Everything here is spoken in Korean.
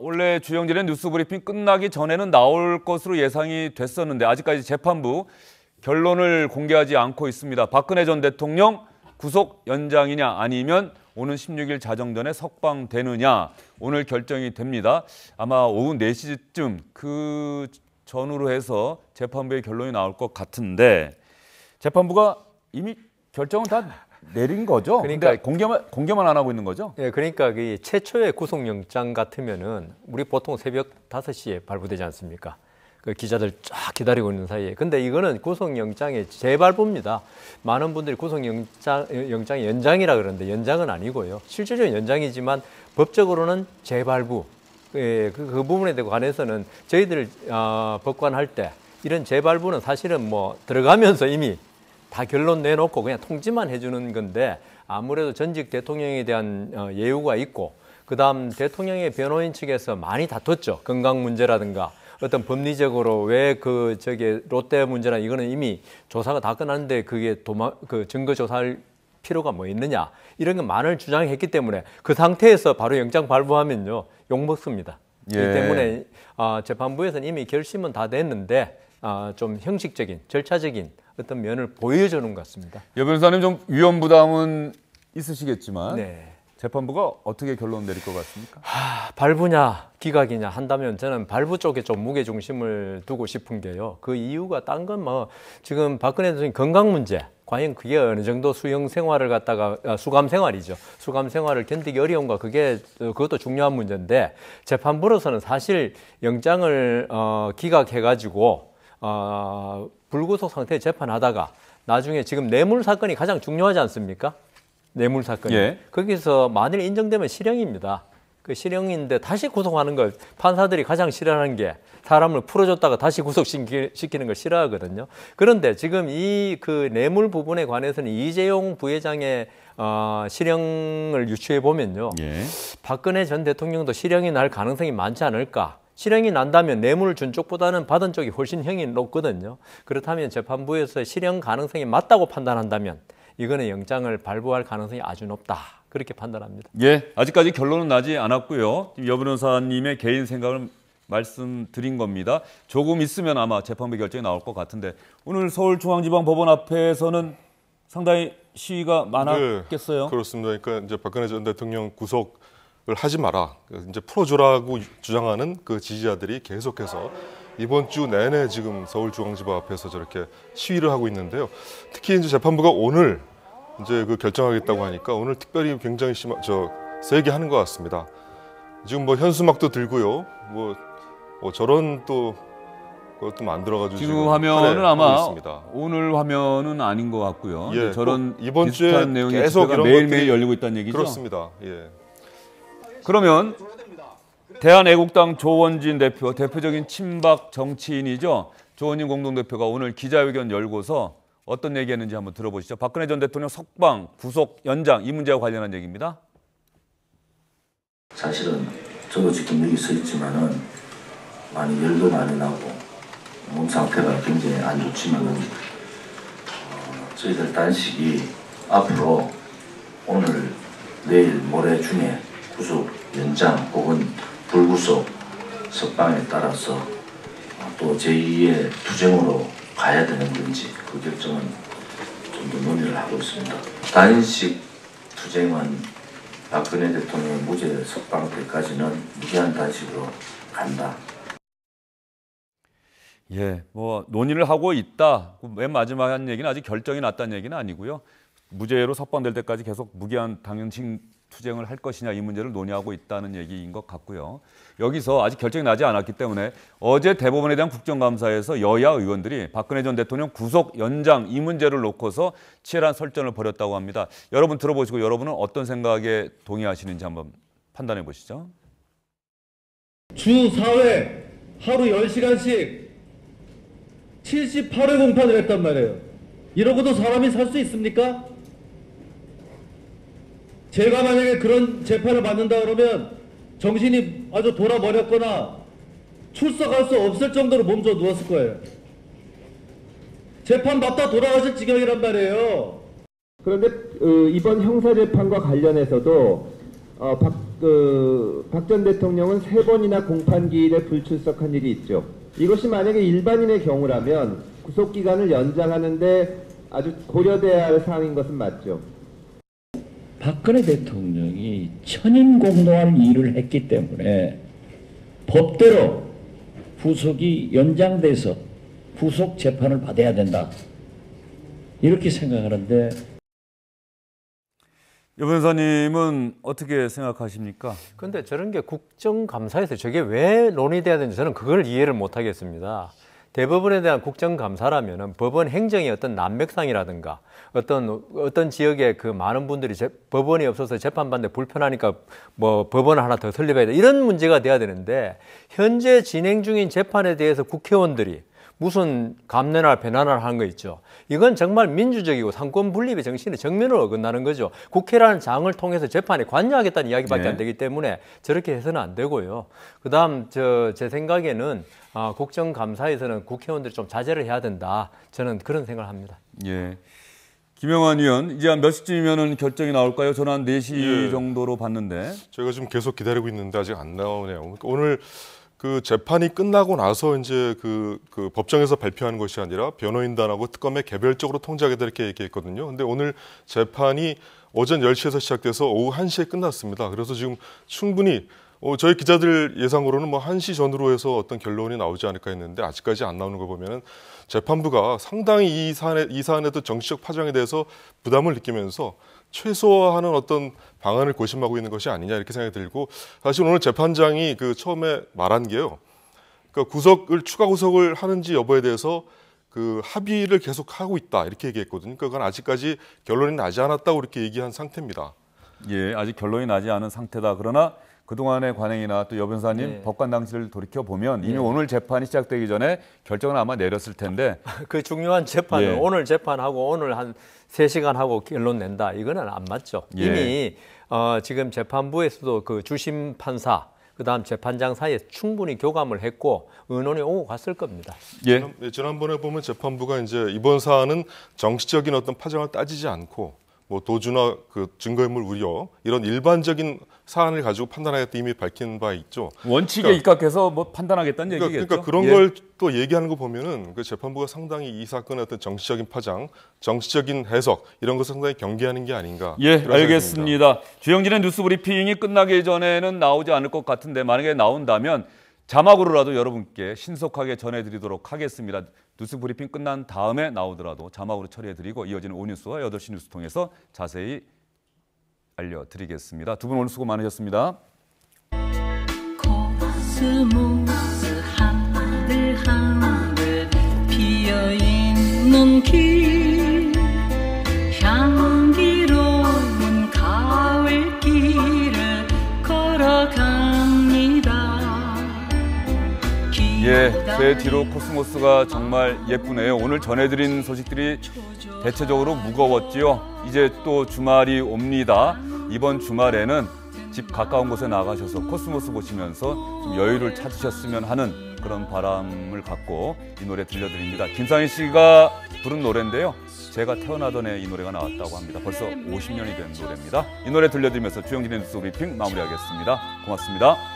원래 주영진의 뉴스브리핑 끝나기 전에는 나올 것으로 예상이 됐었는데 아직까지 재판부 결론을 공개하지 않고 있습니다. 박근혜 전 대통령 구속 연장이냐 아니면 오는 16일 자정전에 석방되느냐 오늘 결정이 됩니다. 아마 오후 4시쯤 그 전후로 해서 재판부의 결론이 나올 것 같은데 재판부가 이미 결정은 다 내린 거죠? 그러니까 공개만 안 하고 있는 거죠? 예, 그러니까 그 최초의 구속영장 같으면은 우리 보통 새벽 5시에 발부되지 않습니까? 그 기자들 쫙 기다리고 있는 사이에. 근데 이거는 구속영장의 재발부입니다. 많은 분들이 구속영장의 연장이라 그러는데 연장은 아니고요. 실질적인 연장이지만 법적으로는 재발부. 예, 그 부분에 관해서는 저희들 법관할 때 이런 재발부는 사실은 뭐 들어가면서 이미 다 결론 내놓고 그냥 통지만 해주는 건데 아무래도 전직 대통령에 대한 예우가 있고 그다음 대통령의 변호인 측에서 많이 다퉜죠. 건강 문제라든가 어떤 법리적으로 왜 롯데 문제나 이거는 이미 조사가 다 끝났는데 그게 증거 조사할 필요가 뭐 있느냐 이런 건 많은 주장했기 때문에 그 상태에서 바로 영장 발부하면요 욕먹습니다. 예. 이 때문에 재판부에서는 이미 결심은 다 됐는데 좀 형식적인 절차적인 어떤 면을 보여주는 것 같습니다. 여 변호사님 좀 위험 부담은 있으시겠지만 네. 재판부가 어떻게 결론 내릴 것 같습니까? 발부냐 기각이냐 한다면 저는 발부 쪽에 좀 무게 중심을 두고 싶은 게요. 그 이유가 딴 건 뭐 지금 박근혜 대통령 건강 문제 과연 그게 어느 정도 수용 생활을 갖다가 수감 생활이죠. 수감 생활을 견디기 어려운가 그것도 중요한 문제인데 재판부로서는 사실 영장을 기각해가지고 불구속 상태에 재판하다가 나중에 지금 뇌물 사건이 가장 중요하지 않습니까? 뇌물 사건이. 예. 거기서 만일 인정되면 실형입니다. 그 실형인데 다시 구속하는 걸 판사들이 가장 싫어하는 게 사람을 풀어줬다가 다시 구속시키는 걸 싫어하거든요. 그런데 지금 그 뇌물 부분에 관해서는 이재용 부회장의 실형을 유추해 보면요. 예. 박근혜 전 대통령도 실형이 날 가능성이 많지 않을까. 실형이 난다면 뇌물을 준 쪽보다는 받은 쪽이 훨씬 형이 높거든요. 그렇다면 재판부에서 실형 가능성이 맞다고 판단한다면 이거는 영장을 발부할 가능성이 아주 높다. 그렇게 판단합니다. 예, 아직까지 결론은 나지 않았고요. 여 변호사님의 개인 생각을 말씀드린 겁니다. 조금 있으면 아마 재판부 결정이 나올 것 같은데 오늘 서울중앙지방법원 앞에서는 상당히 시위가 많았겠어요. 네, 그렇습니다. 그러니까 이제 박근혜 전 대통령 구속을 하지 마라, 이제 풀어주라고 주장하는 그 지지자들이 계속해서 이번 주 내내 지금 서울중앙지법 앞에서 저렇게 시위를 하고 있는데요. 특히 이제 재판부가 오늘 이제 그 결정하겠다고 하니까 오늘 특별히 굉장히 세게 하는 것 같습니다. 지금 뭐 현수막도 들고요. 뭐 저런 또 그것도 만들어가지고 지금 화면은 아마 있습니다. 오늘 화면은 아닌 것 같고요. 예, 저런 이번 주에 비슷한 내용의 계속 집회가 매일매일 열리고 있다는 얘기죠. 그렇습니다. 예. 그러면 대한애국당 조원진 대표, 대표적인 친박 정치인이죠. 조원진 공동대표가 오늘 기자회견 열고서 어떤 얘기했는지 한번 들어보시죠. 박근혜 전 대통령 석방, 구속, 연장 이 문제와 관련한 얘기입니다. 사실은 저도 지금 여기 서 있지만은 많이 열도 많이 나고 몸 상태가 굉장히 안 좋지만은 저희들 단식이 앞으로 오늘, 내일, 모레 중에 구속, 연장 혹은 불구속, 석방에 따라서 또 제2의 투쟁으로 가야 되는 건지 그 결정은 좀 더 논의를 하고 있습니다. 단식 투쟁은 박근혜 대통령 무죄 석방 때까지는 무제한 단식으로 간다. 예, 뭐 논의를 하고 있다. 맨 마지막에 한 얘기는 아직 결정이 났다는 얘기는 아니고요. 무죄로 석방될 때까지 계속 무기한 당연식 투쟁을 할 것이냐 이 문제를 논의하고 있다는 얘기인 것 같고요. 여기서 아직 결정이 나지 않았기 때문에 어제 대법원에 대한 국정감사에서 여야 의원들이 박근혜 전 대통령 구속 연장 이 문제를 놓고서 치열한 설전을 벌였다고 합니다. 여러분 들어보시고 여러분은 어떤 생각에 동의하시는지 한번 판단해 보시죠. 주 4회 하루 10시간씩 78회 공판을 했단 말이에요. 이러고도 사람이 살 수 있습니까? 제가 만약에 그런 재판을 받는다 그러면 정신이 아주 돌아버렸거나 출석할 수 없을 정도로 몸져 누웠을 거예요. 재판 받다 돌아가실 지경이란 말이에요. 그런데 이번 형사재판과 관련해서도 박 전 대통령은 3번이나 공판기일에 불출석한 일이 있죠. 이것이 만약에 일반인의 경우라면 구속기간을 연장하는데 아주 고려돼야 할 사항인 것은 맞죠. 박근혜 대통령이 천인공노할 일을 했기 때문에 법대로 구속이 연장돼서 구속 재판을 받아야 된다. 이렇게 생각하는데 여 변호사님은 어떻게 생각하십니까? 그런데 저런 게 국정감사에서 저게 왜 논의돼야 되는지 저는 그걸 이해를 못 하겠습니다. 대법원에 대한 국정감사라면은 법원 행정의 어떤 난맥상이라든가 어떤 지역에 그 많은 분들이 법원이 없어서 재판받는데 불편하니까 뭐 법원을 하나 더 설립해야 돼. 이런 문제가 돼야 되는데 현재 진행 중인 재판에 대해서 국회의원들이 무슨 감내나 배난을 하는 거 있죠. 이건 정말 민주적이고 상권 분립의 정신에 정면으로 어긋나는 거죠. 국회라는 장을 통해서 재판에 관여하겠다는 이야기밖에 네. 안 되기 때문에 저렇게 해서는 안 되고요. 그다음 제 생각에는 국정감사에서는 국회의원들이 좀 자제를 해야 된다. 저는 그런 생각을 합니다. 예. 김영환 의원, 이제 한 몇 시쯤이면 결정이 나올까요? 저는 한 4시 예. 정도로 봤는데. 저희가 지금 계속 기다리고 있는데 아직 안 나오네요. 그러니까 오늘 그 재판이 끝나고 나서 이제 그 법정에서 발표하는 것이 아니라 변호인단하고 특검에 개별적으로 통지하겠다 이렇게 얘기했거든요. 근데 오늘 재판이 오전 10시에서 시작돼서 오후 1시에 끝났습니다. 그래서 지금 충분히 저희 기자들 예상으로는 뭐 1시 전후로 해서 어떤 결론이 나오지 않을까 했는데 아직까지 안 나오는 거 보면은 재판부가 상당히 이 사안에도 정치적 파장에 대해서 부담을 느끼면서 최소화하는 어떤 방안을 고심하고 있는 것이 아니냐 이렇게 생각이 들고, 사실 오늘 재판장이 그 처음에 말한 게요. 그러니까 추가 구속을 하는지 여부에 대해서 그 합의를 계속 하고 있다 이렇게 얘기했거든요. 그러니까 그건 아직까지 결론이 나지 않았다고 이렇게 얘기한 상태입니다. 예, 아직 결론이 나지 않은 상태다. 그러나 그동안의 관행이나 또 여 변호사님 네. 법관 당시를 돌이켜보면 이미 오늘 재판이 시작되기 전에 결정을 아마 내렸을 텐데 그 중요한 재판을 예. 오늘 재판하고 오늘 한 3시간 하고 결론 낸다. 이거는 안 맞죠. 예. 이미 지금 재판부에서도 그 주심 판사 그다음 재판장 사이에 충분히 교감을 했고 의논이 오고 갔을 겁니다. 예. 지난번에 보면 재판부가 이제 이번 사안은 정치적인 어떤 파장을 따지지 않고 뭐 도주나 그 증거인멸 우려 이런 일반적인 사안을 가지고 판단하겠다 이미 밝힌 바 있죠. 원칙에 입각해서 뭐 판단하겠다는 얘기겠죠. 그러니까 그런 예. 걸 또 얘기하는 거 보면은 그 재판부가 상당히 이 사건의 어떤 정치적인 파장, 정치적인 해석 이런 것을 상당히 경계하는 게 아닌가. 예, 그런 생각이 듭니다. 알겠습니다. 주영진의 뉴스 브리핑이 끝나기 전에는 나오지 않을 것 같은데 만약에 나온다면 자막으로라도 여러분께 신속하게 전해드리도록 하겠습니다. 뉴스 브리핑 끝난 다음에 나오더라도 자막으로 처리해드리고 이어지는 오뉴스와 8시 뉴스 통해서 자세히 알려드리겠습니다. 두 분 오늘 수고 많으셨습니다. 코스모스 한들 피어있는 길 향기로운 가을길을 걸어갑니다. 예, 제 뒤로 코스모스가 정말 예쁘네요. 오늘 전해드린 소식들이 대체적으로 무거웠지요. 이제 또 주말이 옵니다. 이번 주말에는 집 가까운 곳에 나가셔서 코스모스 보시면서 좀 여유를 찾으셨으면 하는 그런 바람을 갖고 이 노래 들려드립니다. 김상희 씨가 부른 노래인데요. 제가 태어나던 해 이 노래가 나왔다고 합니다. 벌써 50년이 된 노래입니다. 이 노래 들려드리면서 주영진의 뉴스 브리핑 마무리하겠습니다. 고맙습니다.